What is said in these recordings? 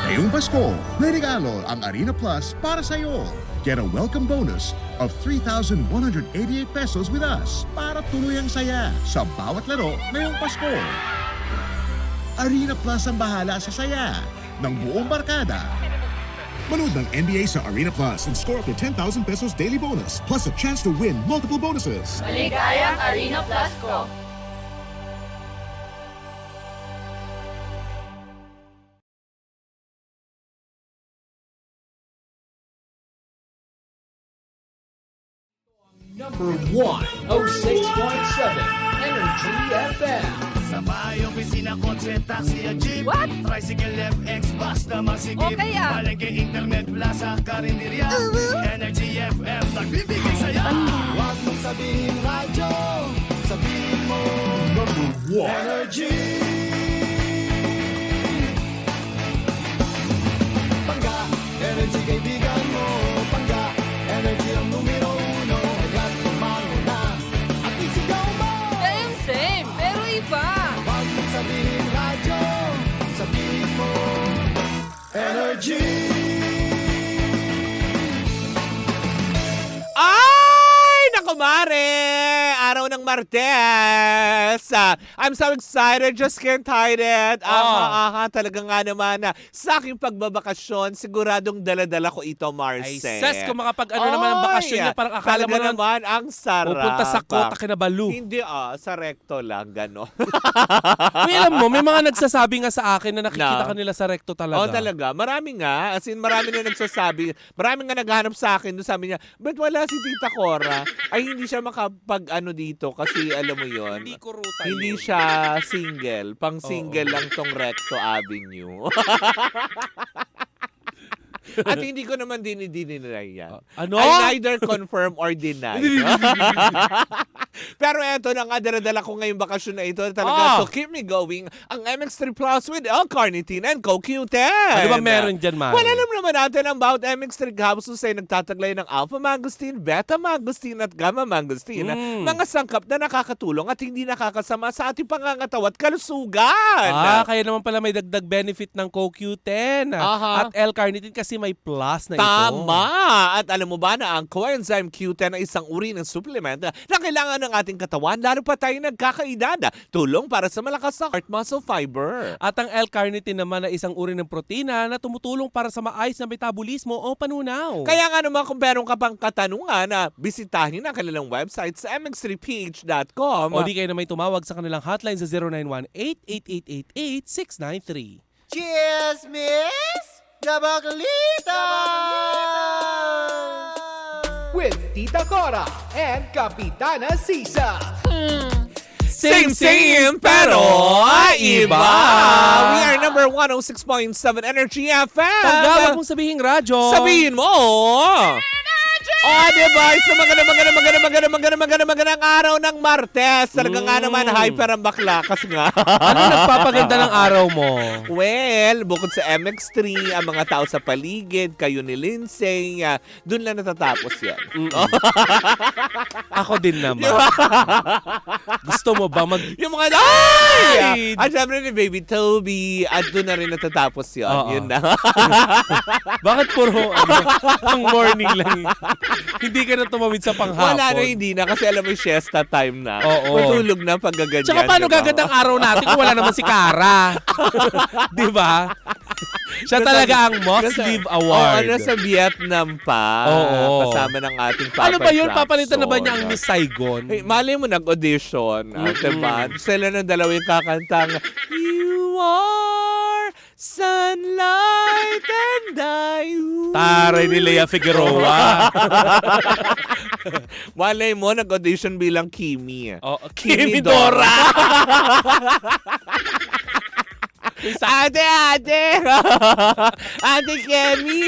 Ngayong Pasko, may regalo ang Arena Plus para sa iyo. Get a welcome bonus of 3,188 pesos with us para tuloy ang saya sa bawat laro ngayong Pasko. Arena Plus ang bahala sa saya ng buong barkada. Manood ng NBA sa Arena Plus and score up to 10,000 pesos daily bonus plus a chance to win multiple bonuses. Maligayang Arena Plus ko! Number 106.7 Energy FM. Sa bahay, opisina, kotse, taxi, at jeep. What? Tricycle, FX, bus na masigip. O kaya? Palengke, internet, plaza, karinderya. Energy FM, nagbibigay saya. Huwag mong sabihin radyo, sabihin mo Number 1. Energy. Pangga, Energy kaibigan mo. Pangga, Energy ang numero uno. Agad tumango na at isigaw mo. Same, pero iba! Huwag mong sabihin radyo, sabihin mo Energy. Ay! Naku, Mare! Araw ng Martes! I'm so excited, just can't hide it. Talaga nga naman na sa aking pagbabakasyon, siguradong daladala ko ito, Marce. Ay, Ses, kung makapag-ano naman ang bakasyon niya, parang akala talaga mo naman, ang sarap. pupunta sa Kota Kinabalu. Hindi sa recto lang, gano'n. Uy, alam mo, may mga nagsasabi nga sa akin na nakikita Na? kanila sa recto talaga. Oh, talaga. Marami nga. As in, marami na nagsasabi. Marami nga naghahanap sa akin. Doon sabi niya, ba't wala si Tita Cora? Ay, hindi siya makapag-ano dito kasi alam mo yon. Hindi ko ruta Hindi yun. siya single. Pang-single lang tong Recto Avenue. At hindi ko naman dinidinay yan. Ano? I neither confirm or deny. Pero eto na nga, daradala ko ngayong bakasyon na ito talaga to keep me going ang MX3 Plus with L-Carnitine and CoQ10. Ano ba meron dyan, Mari? Well, alam naman natin about MX3 capsules ay nagtataglay ng alpha-mangosteen, beta-mangosteen at gamma-mangosteen. Mga sangkap na nakakatulong at hindi nakakasama sa ating pangangatawa at kalusugan. Kaya naman pala may dagdag benefit ng CoQ10 at L-Carnitine kasi may plus na ito. Tama! At alam mo ba na ang coenzyme Q10 ay isang uri ng supplement na kailangan ng ating katawan lalo pa tayo nagkakaedad. Tulong para sa malakas na heart muscle fiber. At ang L-Carnitine naman ay isang uri ng protina na tumutulong para sa maayos na metabolismo o panunaw. Kaya nga naman kung meron ka pang katanungan bisitahin ang kanilang website sa mx3ph.com. O di kayo na may tumawag sa kanilang hotline sa 0918-8888-693. Cheers, miss! Gabaglita! With Tita Cora and Kapitana Sisa. Same, pero iba! We are number 106.7 Energy FM! Tanggap mong sabihin radyo. Sabihin mo! Diba? Sa magandang araw ng Martes. Talaga nga naman, hyper ang bakla. Kasi nga. Ano nagpapaganda ng araw mo? Well, bukod sa MX3, ang mga tao sa paligid, kayo ni Lindsay, dun lang natatapos yan. Ako din naman. Gusto mo ba Yung mga at syempre ni Baby Toby, at dun na rin natatapos yun. Yun na. Bakit puro pang morning lang? Hindi ka na tumawid sa panghapon. Wala na, hindi na. Kasi alam mo, siesta time na. Oo. Matulog na pag gaganyan. Tsaka paano diba? gagandang araw natin kung wala naman si Cara? Di ba? Siya talaga ang Most Live Award. Nasa Vietnam pa. Oo. Kasama ng ating Papa Ano ba yun? Jackson. Papalitan na ba niya ang Miss Saigon? Eh, mali mo nag-audition. Diba? Sila ng dalawa yung kakantang You are sunlight and I. Taray ni Lea Figueroa. Malay mo, nag-audition bilang Kimi. Kimi Dora. Ate! Ate Kemi!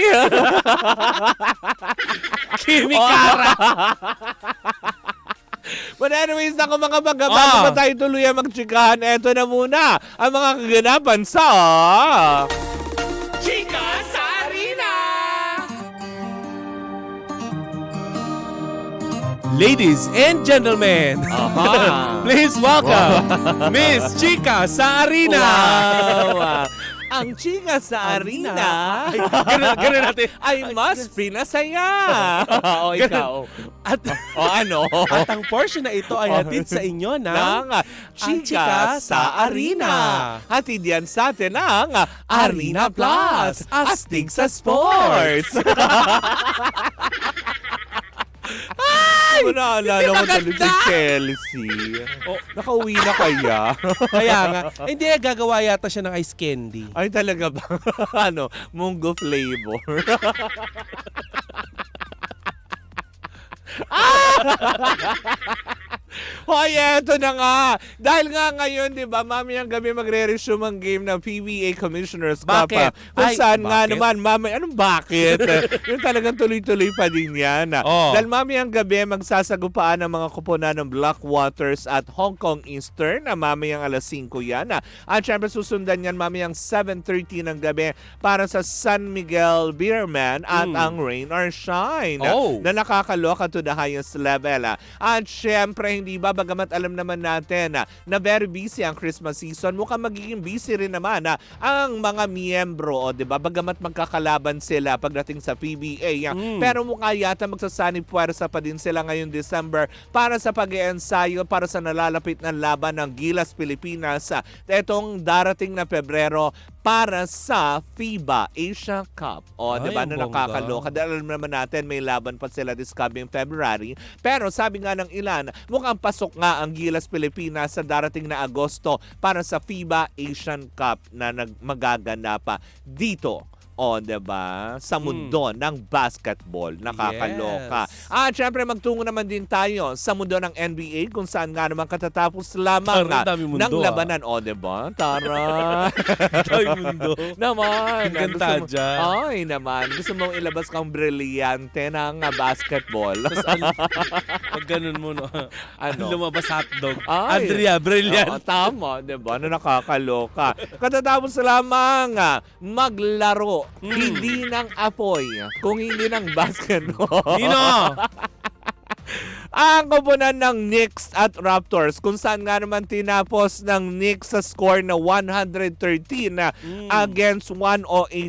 Kimi Cara. But anyways, ako mga bago pa tayo tuluyan magtsikahan, eto na muna ang mga kaganapan sa Chika sa Arena! Ladies and gentlemen, please welcome Miss Chika sa Arena. Wow! Ang chika sa arena Ay, ganun natin. ay mas pinasaya. O ikaw. At, O ano? at ang portion na ito ay hatid sa inyo ng Ng chika sa arena. Hatid yan sa atin ng Arena Plus. Astig sa sports. Ay! Naalala ko tuloy si Chelsea. Nakauwi na kaya? Kaya nga, hindi gagawa yata siya ng ice candy. Ay, talaga ba? Ano? Munggo flavor. Hoy, eto na nga. Dahil nga ngayon, di ba, mamayang gabi magre-resume ang game ng PBA Commissioners Cup. Bakit? Kung Ay, saan nga bakit? naman, anong bakit? Yung talagang tuloy-tuloy pa din yan. Oh. Dahil mamayang gabi, magsasagupaan ang mga kuponan ng Blackwaters at Hong Kong Eastern na mamayang alas 5 yan. At syempre susundan yan mamayang 7:30 ng gabi para sa San Miguel Beerman at ang Rain or Shine Oh. na nakakaloka to the highest level. At syempre, hindi ba, bagamat alam naman natin na very busy ang Christmas season, mukhang magiging busy rin naman ang mga miyembro, o di ba? Bagamat magkakalaban sila pagdating sa PBA. Pero mukha yata magsasanib puwersa pa din sila ngayong December para sa pag-iensayo para sa nalalapit na laban ng Gilas Pilipinas etong darating na Pebrero para sa FIBA Asia Cup. O, di ba, Ay, na bongga. nakakaloka. Dahil alam naman natin, may laban pa sila this coming February. Pero sabi nga ng ilan, mukhang pasok nga ang Gilas Pilipinas sa darating na Agosto para sa FIBA Asian Cup na magaganap dito. O, diba? Sa mundo ng basketball. Nakakaloka. Yes. At syempre, magtungo naman din tayo sa mundo ng NBA kung saan nga naman katatapos lamang Tara, dami mundo, ng labanan. O, diba? Tara! Ay, mundo. Naman. Ang ganda Gusto mo- dyan. Ay, naman. Gusto mong ilabas kang brilyante ng basketball. Pag ganun mo, no? Ano? Lumabas hotdog. Ay. Andrea, brilliant. Oo, tama, diba? Na nakakaloka. Katatapos lamang maglaro. Hindi ng apoy, kung hindi ng basketball. Nino! Ang koponan ng Knicks at Raptors kung saan nga naman tinapos ng Knicks sa score na 113 against 108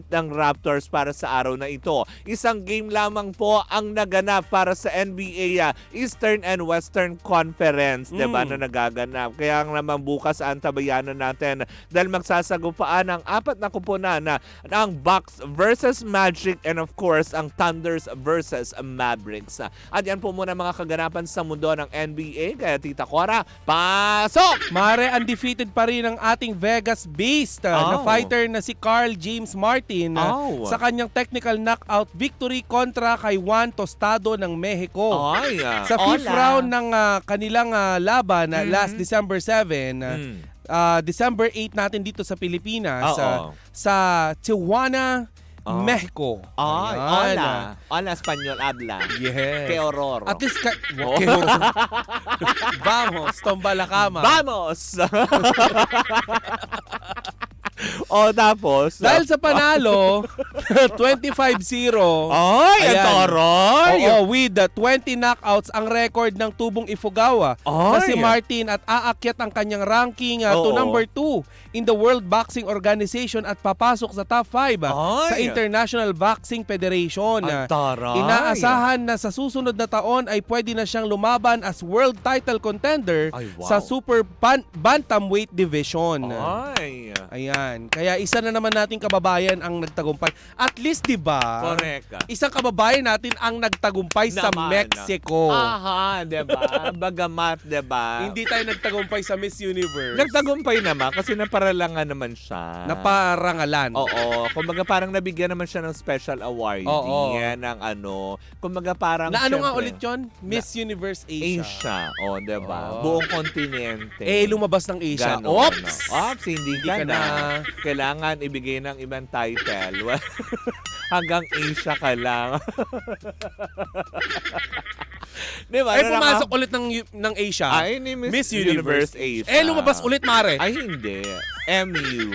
ng Raptors para sa araw na ito. Isang game lamang po ang naganap para sa NBA Eastern and Western Conference, diba, na nagaganap. Kaya naman bukas antabayanan natin dahil magsasagupaan ang apat na koponan ng Bucks versus Magic and of course ang Thunders versus Mavericks. At yan po muna mga kaganapan sa mundo ng NBA. Kaya Tita Cora, pasok! Mare, undefeated pa rin ang ating Vegas Beast na Oh. fighter na si Carl James Martin Oh. sa kanyang technical knockout victory kontra kay Juan Tostado ng Mexico. Ay, Sa fifth hola. round ng kanilang laban last December 7, December 8 natin dito sa Pilipinas, Oo. sa Tijuana, Oh. Mexico. Ay, Ayan, hola. Hola, Espanyol habla. Yes. Que horror. At least, Oh. Vamos, tomba la cama. Vamos! O, tapos? Dahil sa panalo, 25-0. Ay, ang Ayan. taray! Oo, with 20 knockouts ang record ng Tubong Ifugao na Ay. si Martin at aakyat ang kanyang ranking to Oo. number 2 in the World Boxing Organization at papasok sa top 5 sa Ay. International Boxing Federation. Ang taray! Inaasahan na sa susunod na taon ay pwede na siyang lumaban as world title contender Ay, wow. sa super bantamweight division. Ay. Ayan. Kaya isa na naman nating kababayan ang nagtagumpay. At least, di ba? Correct. Isang kababayan natin ang nagtagumpay sa Naman. Mexico. Aha, diba? Bagamat, diba? Hindi tayo nagtagumpay sa Miss Universe. Nagtagumpay naman kasi naparalangan naman siya. Naparangalan. Oo. Kumbaga parang nabigyan naman siya ng special award. Oo. Yan ang ano. Kumbaga parang Na ano nga syempre, ulit yun? Miss Universe Asia. Asia. O, diba? Oo. Buong kontinente. Lumabas ng Asia. Ganon, Oops! ano. Ops, hindi Hindi ka ka na. na. Kailangan ibigay ng ibang title. Hanggang Asia ka lang. Diba? Ay, pumasok ulit ng Asia. Ay, ni Miss Universe Asia. Lumabas ulit, Mare. Ay, hindi. MU.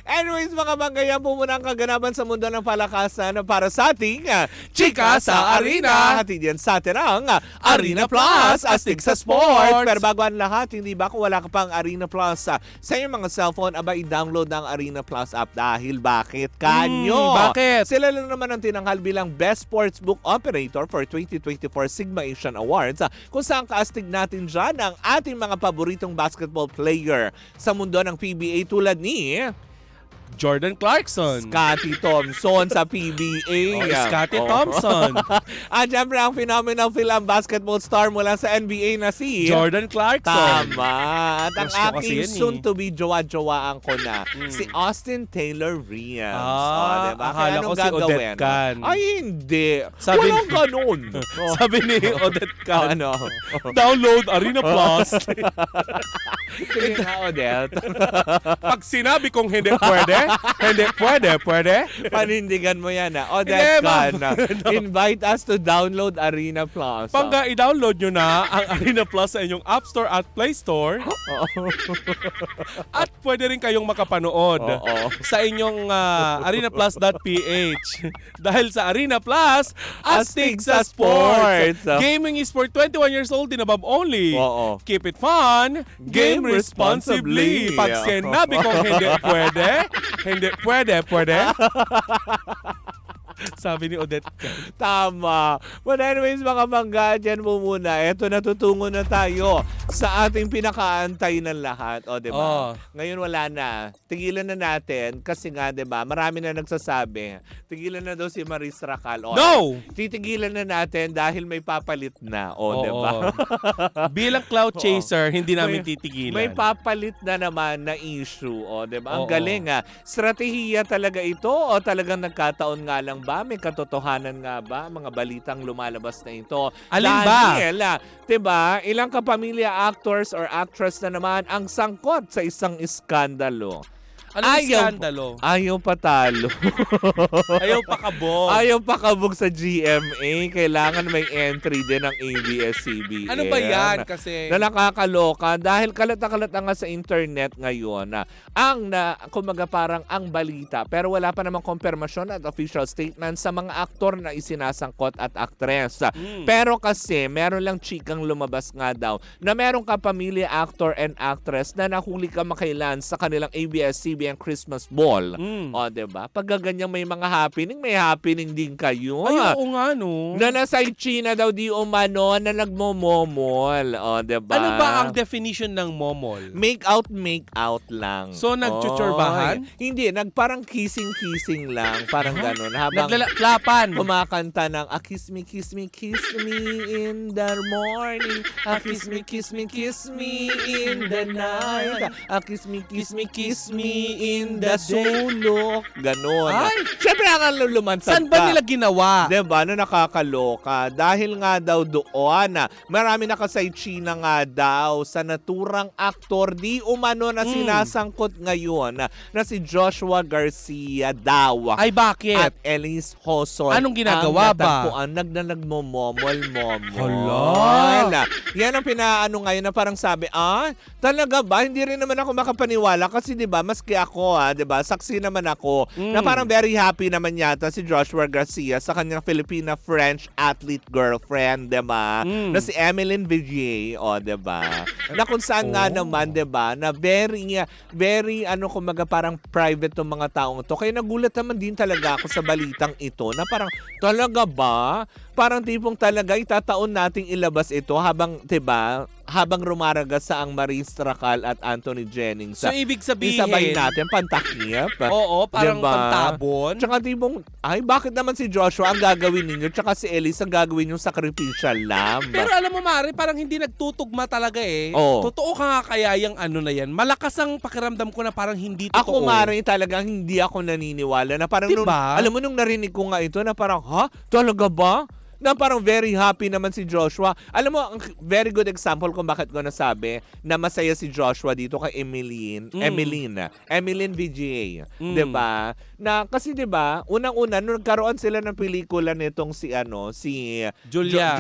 Anyways, mga banggayan po muna ang kaganapan sa mundo ng palakasan para sa ating Chika sa Arena. Hatid yan sa atin ang Arena Plus, astig sa sports. Pero bago ang lahat, hindi ba kung wala ka pang Arena Plus sa iyong mga cellphone, aba i-download ang Arena Plus app dahil bakit kanyo? Bakit? Sila lang naman ang tinanghal bilang Best Sportsbook Operator for 2024 Sigma Asian Awards kung saan kaastig natin dyan ang ating mga paboritong basketball player sa mundo ng PBA tulad ni Jordan Clarkson. Scottie Thompson sa PBA. Scottie Thompson. At syempre ang phenomenal film basketball star mula sa NBA na si Jordan Clarkson. Tama. At ang Crush ko kasi aking yan, soon-to-be jowa-jowaan ko na, si Austin Taylor Williams. akala Diba? Kaya ko anong si gagawin? Odette Can. Ay, hindi. Sabi Walang ganun. Sabi ni Odette Can, Ano? download Arena Plus. Sige nga, Odette. Pag sinabi kong hindi pwede, hindi pwede. Panindigan mo yan, ha? Hindi, Odette Can, ma'am. invite us to download Arena Plus. Pagka i-download nyo na ang Arena Plus sa inyong App Store at Play Store, at pwede rin kayong makapanood Oo. sa inyong arenaplus.ph. Dahil sa Arena Plus, astig sa sports. Gaming is for 21 years old and above only. Oo. Keep it fun, game responsibly. responsibly. Pag sinabi kong hindi pwede, hindi pwede. Sabi ni Odette. Tama. But anyways, mga bangga, dyan mo muna. Eto, natutungo na tayo sa ating pinakaantay ng lahat. O, diba? Oh. Ngayon wala na. Tigilan na natin kasi nga, diba, marami na nagsasabi. Tigilan na daw si Maris Racal. O, No! titigilan na natin dahil may papalit na. O, Oo. diba? Bilang cloud chaser, hindi namin May- titigilan. May papalit na naman na issue. O, diba? Ang Oo. galing, ha? Strategiya talaga ito o talagang nagkataon nga lang ba? May katotohanan nga ba? Mga balitang lumalabas na ito. Alin ba? Dahil, diba, ilang kapamilya actors or actress na naman ang sangkot sa isang iskandalo. Anong iskandalo? Ayaw patalo. Ayaw pakabog. Ayaw pakabog sa GMA. Kailangan may entry din ng ABS-CBN. Ano ba yan? Kasi Na nakakaloka dahil kalat-kalata nga sa internet ngayon kumaga parang ang balita pero wala pa namang konfirmasyon at official statement sa mga aktor na isinasangkot at aktres. Pero kasi meron lang chikang lumabas nga daw na meron kapamilya actor and actress na nahuli kamakailan sa kanilang ABS-CBN Christmas Ball. O, diba? Pag ganyang may mga may happening din kayo. ay, oo nga, no? Na nasa China daw di umano na nagmomomol. O, diba? Ano ba ang definition ng momol? Make out lang. So, nagchuchurbahan? Oy. Hindi, parang kissing lang. Parang ganun. Habang Naglalapan. kumakanta ng kiss me in the morning. Kiss me in the night. Kiss me in the sulok. Ganon. Ay! Siyempre, ang lumansag Saan ba nila ginawa? Diba? Na nakakaloka. Dahil nga daw doon, marami nakasay China nga daw sa naturang aktor di umano na sinasangkot ngayon na si Joshua Garcia daw. Ay, bakit? At Elise Hoson. Anong ginagawa ba? Ang nagmomomol. Hala. Yan ang pinaano ngayon na parang sabi, talaga ba? Hindi rin naman ako makapaniwala kasi 'di ba, maski ako 'di ba, saksi naman ako na parang very happy naman yata si Joshua Garcia sa kanyang Filipina-French athlete girlfriend, 'di ba? Na si Emeline Villiers, 'di ba? Na kung saan nga naman, 'di ba, na very kumaga parang private tong mga taong to. Kaya nagulat naman din talaga ako sa balitang ito na parang talaga ba? Parang tipong talaga itataon nating ilabas ito habang, 'di ba? Habang rumaragas sa ang Maris Racal at Anthony Jennings. So, ibig sabihin, isabay natin pantakip. oo, parang Diba? pantabon. Tsaka tipong, bakit naman si Joshua ang gagawin ninyo? Tsaka si Elise ang gagawin yung sacrificial lamb. Pero alam mo, Mari, parang hindi nagtutugma talaga eh. Oo. Totoo ka nga kaya yung ano na yan. Malakas ang pakiramdam ko na parang hindi totoo. Ako, Mari, talagang hindi ako naniniwala na parang Diba? alam mo nung narinig ko nga ito na parang, talaga ba? Na parang very happy naman si Joshua. Alam mo, ang very good example kung bakit ko nasabi na masaya si Joshua dito kay Emeline Villiers. 'Di ba? Na kasi 'di ba, unang-una nung nagkaroon sila ng pelikula nitong si Julia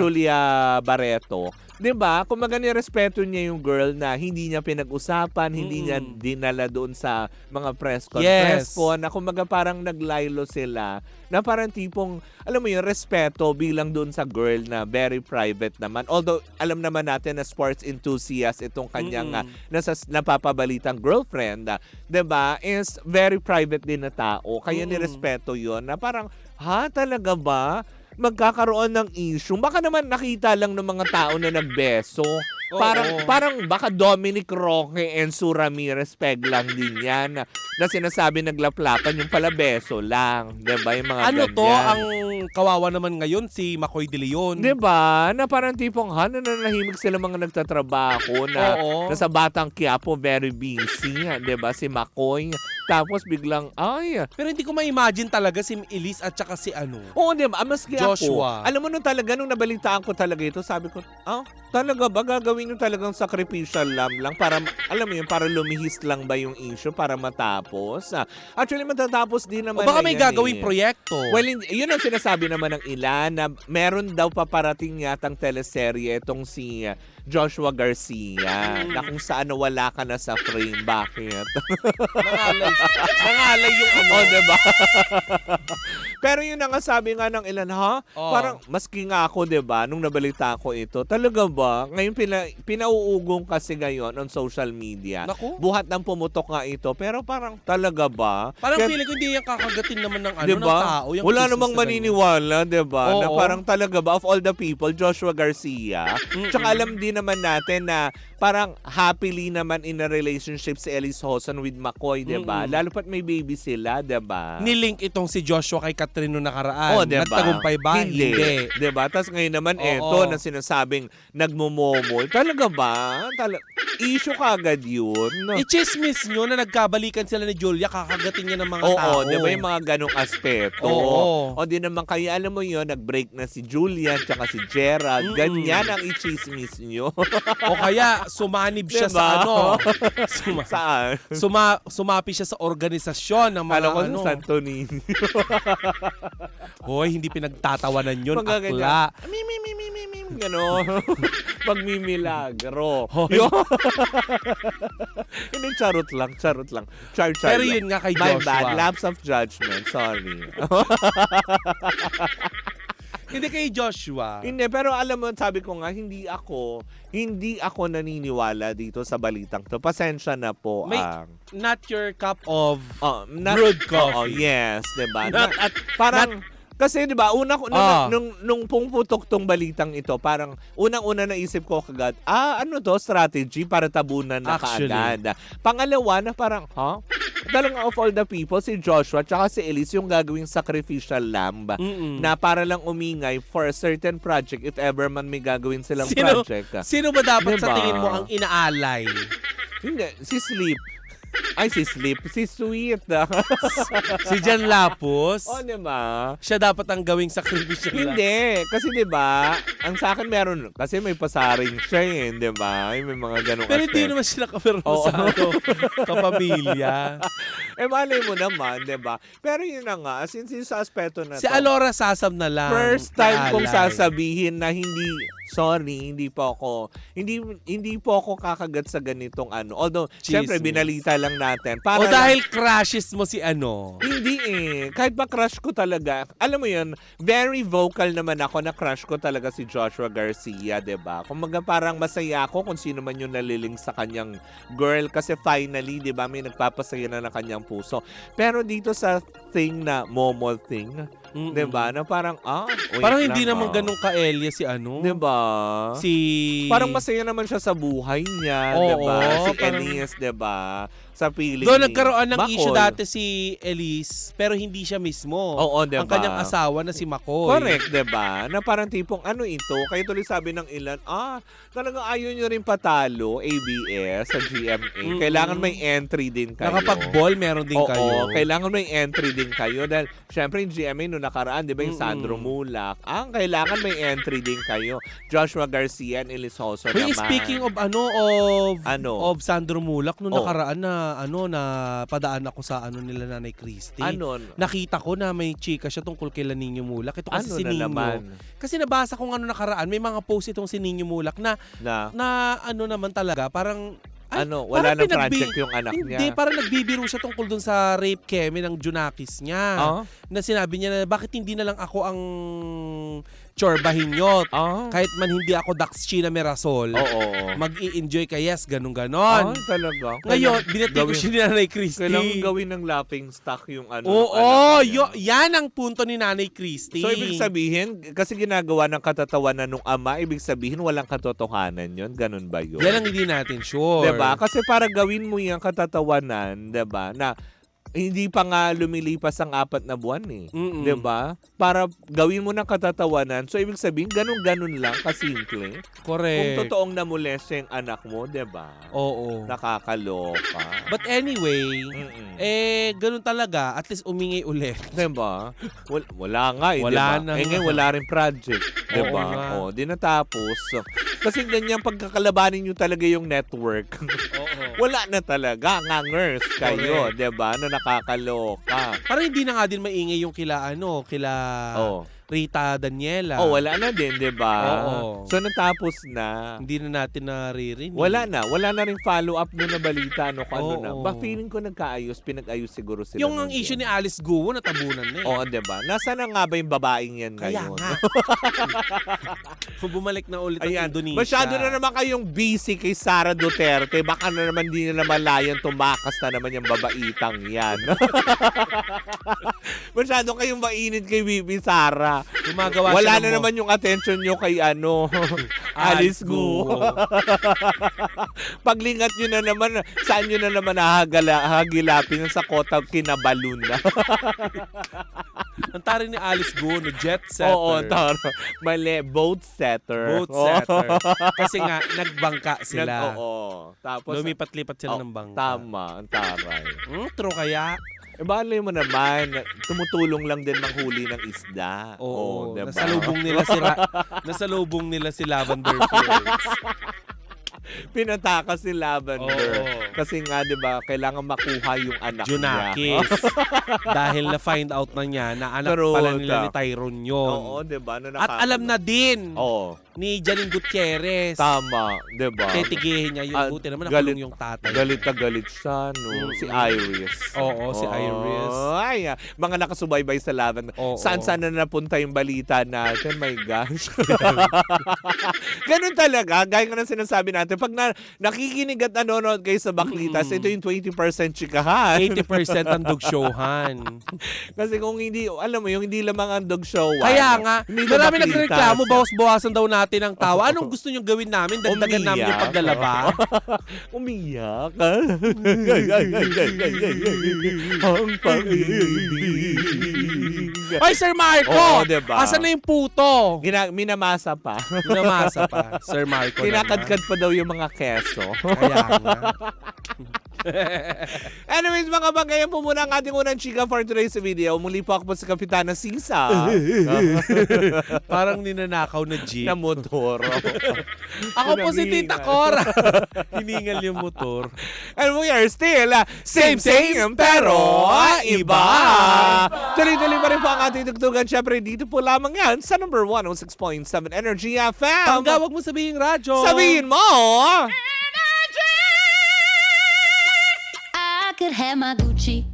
Barreto. 'Di ba? Kumbaga nirespeto niya yung girl na hindi niya pinag-usapan, hindi niya dinala doon sa mga press conference Yes. po, na kumbaga parang naglaylo sila, na parang tipong, alam mo yun, respeto bilang doon sa girl na very private naman. Although, alam naman natin na sports enthusiast itong kanyang napapabalitang girlfriend, 'di ba? Is very private din na tao. Kaya nirespeto yun na parang, ha, talaga ba? Magkakaroon ng issue. Baka naman nakita lang ng mga tao na nagbeso. Parang baka Dominic Roque and Sue Ramirez peg lang din yan na sinasabi naglaplapan, yung pala beso lang. 'Di ba? Yung mga Ano ganyan. to, ang kawawa naman ngayon si Makoy De Leon. 'Di ba? Na parang tipong nananahimik sila mga nagtatrabaho na Oo. nasa Batang Quiapo very busy, 'di ba? Si Makoy. Tapos biglang Pero hindi ko ma-imagine talaga si Elise at saka si ano. oo, di ba? Maski Joshua. ako. Alam mo nung talaga, nung nabalitaan ko talaga ito, sabi ko, talaga ba? Gagawin yung talagang sacrificial lamb lang para, alam mo yun, para lumihis lang ba yung issue para matapos? Actually, matatapos din O naman baka na may yan gagawing proyekto. Well, yun ang sinasabi naman ng ilan na meron daw paparating yatang teleserye itong si Joshua Garcia na kung saan wala ka na sa frame. Bakit? Nangalay yung ano. Oh, diba? Pero yun na nga sabi nga ng ilan, Oo. Parang maski nga ako, diba, nung nabalita ko ito, talaga ba? Ngayon pinauugong kasi ngayon on social media. Naku. Buhat ng pumutok nga ito, pero parang talaga ba? Parang Kaya- feeling ko hindi yan kakagatin naman ng ano, diba? ng tao. Yung Wala chismis namang na ganyan. maniniwala, diba? Na Oo. parang talaga ba, of all the people, Joshua Garcia. Tsaka alam din naman natin na parang happily naman in a relationship si Elise Hoson with McCoy, diba? Lalo pat may baby sila, diba? Nilink itong si Joshua kay Catherine noong nakaraan. Oh, diba? Nagtagumpay ba? Hindi. Diba? Tapos ngayon naman Oo. eto na sinasabing nagmumomol. Talaga ba? Issue kagad yun. I-chismis nyo na nagkabalikan sila ni Julia, kakagatin niya ng mga Oo, tao. di ba yung mga ganong aspeto? Oo. O di naman kaya, alam mo yun, nag-break na si Julian tsaka si Gerald. Ganyan ang i-chismis nyo. O kaya sumanib siya Diba? sa ano. Saan? Sumapi siya sa organisasyon ng mga Alam ko ano. sa Santo Niño. Hoy, hindi pinagtatawanan yun, Mga akla. Gano'n. Pagmimilagro. Hoy. Yun. Hindi, charot lang. Char Pero lang. yun nga kay My Joshua. bad. Lapse of judgment. Sorry. Hindi kay Joshua. Hindi, pero alam mo, sabi ko nga, hindi ako naniniwala dito sa balitang to. Pasensya na po. May not your cup of brewed coffee. Yes, diba? Not Parang, kasi 'di ba, Ah. nung pumuputok tong balitang ito, parang unang-una naisip ko kagad, ano to, strategy para tabunan na Actually. kaagad. Pangalawa na parang, talagang of all the people, si Joshua tsaka si Elise yung gagawing sacrificial lamb na para lang umingay for a certain project if ever man may gagawin silang project. Sino ba dapat sa Diba? tingin mo ang inaalay? Hindi, si Sleep. Ay, si Sweet. Si Jan Lapus? O, diba? Siya dapat ang gawing sakripisyo lang. Hindi. Kasi 'di ba, ang sa akin meron kasi may pasaring siya eh, 'di ba? May mga ganung Pero hindi aspect. naman sila kapero Oo. sa ano, kapamilya. Malay mo naman, 'di ba? Pero yun na nga, since yung sa aspeto na Si to, Alora Sasam na lang. first time kong naalay. sasabihin na hindi po ako kakagat sa ganitong ano. Although, syempre Chismis. binalita lang natin. O Para dahil crushes mo si ano. Hindi Kahit ba crush ko talaga, alam mo yun, very vocal naman ako na crush ko talaga si Joshua Garcia, 'di ba? Kumbaga parang masaya ako kung sino man yung naliling sa kanyang girl kasi finally, 'di ba, may nagpapasaya na ng kanyang puso. Pero dito sa thing na momol thing, 'di ba? Na parang wait Parang hindi lang, naman ganun ka-Elia si ano. 'di ba? Si... Parang masaya naman siya sa buhay niya, Oo, 'di ba? Si parang- Elise, 'di ba? Sa piling Doon ni nagkaroon ng issue Makoy. dati si Elise, pero hindi siya mismo. Oo, diba? Ang kanyang asawa na si Makoy. Correct, 'di ba? Na parang tipong ano ito, kaya tuloy sabi ng ilan, talagang ayaw nyo rin patalo, ABS, sa GMA. Kailangan may entry din kayo. Nakapag-ball, meron din Oo, kayo. kailangan may entry din kayo. Dahil, syempre, yung GMA noong nakaraan, di ba, yung Sandro Mulak, kailangan may entry din kayo. Joshua Garcia and Elizoso Uy, naman. speaking of of Sandro Mulak, nung nakaraan na padaan ako sa nila Nanay Christy. Nakita ko na may chika siya tungkol kay Nino Mulak. Ito kasi si Nino. Kasi nabasa ko nakaraan, may mga post itong si Nino Mulak na naman talaga, parang wala nang project yung anak niya. Hindi, parang nagbibiro siya tungkol dun sa rape keme ng Junakis niya. Na sinabi niya na bakit hindi na lang ako ang chorbahin nyo. Kahit man hindi ako Daxchina Merasol. Mag-i-enjoy ka, yes, ganun-ganon. Talaga. Ngayon, binati ko siya ni Nanay Christy. Kailangan gawin ng laughing stock yung yan ang punto ni Nanay Christy. So, ibig sabihin, kasi ginagawa ng katatawanan ng ama, ibig sabihin walang katotohanan yun. Ganun ba yun? Yan ang hindi natin sure. Diba? Kasi para gawin mo yung katatawanan, diba, na hindi pa nga lumilipas ang 4 na buwan eh. Diba? Para gawin mo ng katatawanan. So, ibig sabihin, ganun-ganun lang, kasimple. Correct. Kung totoong namulese yung anak mo, diba? Oo. Nakakaloka. But anyway, ganun talaga. At least umingi ulit. Diba? Wala nga eh, Wala diba? na. Ngayon, wala rin project. Diba? Di natapos. Kasi ganyan pagkakalabanin nyo talaga yung network. Wala na talaga. Ngangers kayo. Correct. Diba? Na nakakaloka. Parang hindi na nga din maingay yung kila Rita Daniela. Wala na din, diba? So, natapos na. Hindi na natin naririnig. Wala na rin follow-up mo na balita. Na. Feeling ko nagkaayos, pinag-ayos siguro sila. Yung ang issue ni Alice Guo, natabunan na eh. Diba? Nasaan na nga ba yung babaeng yan ngayon? Kaya nga. Bumalik na ulit ang Indonesia. Masyado na naman kayong busy kay Sara Duterte. Baka na naman di na naman layan tumakas na naman yung babaitang yan. Masyado kayong mainit kay Bibi Sara. Wala na naman yung attention nyo kay Alice Guo. Paglingat nyo na naman, saan nyo na naman hagilapin sa kota Kinabalun na. Ang tarin ni Alice Guo, jet setter. taro. Mali, boat setter. Boat setter. Kasi nga, nagbangka sila. Tapos, lumipat-lipat sila ng bangka. Tama, ang taray. True kaya? Balay mo naman, tumutulong lang din manghuli ng isda. Oo, diba? nasalubong nila si Lavender Fields. Pinatakas si Lavender. Kasi nga, di ba, kailangan makuha yung anak Junakis. Dahil na-find out na niya na anak pala nila ni Tyrone yun. di ba? At alam na din ni Janine Gutierrez. Tama, di ba? Titigihin niya yung buti naman nakulong yung tatay. Galit na galit siya, no? Si Iris. Si Iris. Ay, mga nakasubaybay sa Lavender. Saan na napunta yung balita natin? My gosh. Ganun talaga. Gaya nga ng sinasabi natin. Pag nakikinig at nanonood kayo sa Baklitas, ito yung 20% chikahan. 80% ang dog showhan. Kasi kung hindi, alam mo, yung hindi lamang ang dog show. Kaya nga, marami nagreklamo, bawas-bawasan daw natin ang tawa. Anong gusto nyo gawin namin? Dagdagan namin yung paglalaba? Umiyak. Ang pag-ibig. Ay, Sir Marco! Diba? Asan na yung puto? Minamasa pa. Minamasa pa, Sir Marco. Kinakadkad pa daw yung mga keso. Kaya nga. Anyways, mga bagay, yan po muna ang ating unang chika for today's video. Muli po ako po si Kapitana Sisa. Parang ninanakaw na jeep. Na motor. Ako po si Tita Cora. Hiningal yung motor. And we are still same pero iba. Tuloy-tuloy pa rin po ang ating tugtugan. Siyempre, dito po lamang yan sa number 106.7 Energy FM. Tangga, wag mo sabihin radyo. Sabihin mo! I could have my Gucci